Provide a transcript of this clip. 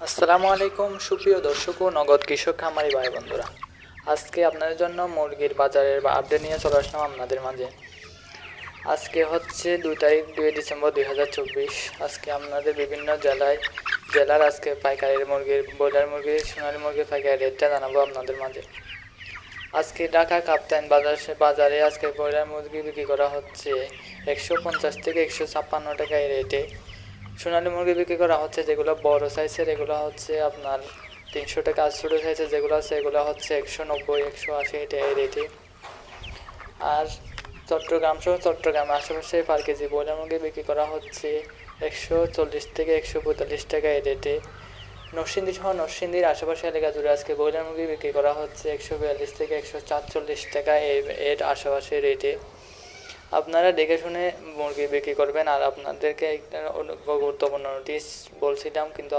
আসসালামু আলাইকুম সুপ্রিয় দর্শক ও নগদ কৃষক খামারি ভাই বন্ধুরা। আজকে আপনাদের জন্য মুরগির বাজারের আপডেট নিয়ে চলে আসলাম আপনাদের মাঝে। আজকে হচ্ছে 2 ডিসেম্বর 2024। আজকে আপনাদের বিভিন্ন জেলার আজকে পাইকারি মুরগির, ব্রয়লার মুরগির, সোনালী মুরগির পাইকারি রেটটা জানাবো আপনাদের মাঝে। আজকে ঢাকা কাপ্তান বাজারে আজকে ব্রয়লার মুরগি বিক্রি করা হচ্ছে 150 থেকে 156 টাকা এই রেটে। সোনালী মুরগি বিক্রি করা হচ্ছে যেগুলো বড় সাইজের, এগুলো হচ্ছে আপনার 300 টাকা। আর ছোটো সাইজের যেগুলো আছে এগুলো হচ্ছে 190, 180 এই রেটে। আর চট্টগ্রামের আশেপাশে পার কেজি ব্রয়লার মুরগি বিক্রি করা হচ্ছে 140 থেকে 145 টাকা এই রেটে। নরসিংদীর আশেপাশে এলাকা জুড়ে আজকে ব্রয়লার মুরগি বিক্রি করা হচ্ছে 142 থেকে 144 টাকা এর আশেপাশে রেটে। আপনারা দেখে শুনে মুরগি বিক্রি করবেন। আর আপনাদেরকে একটা গুরুত্বপূর্ণ নোটিশ বলছিলাম, কিন্তু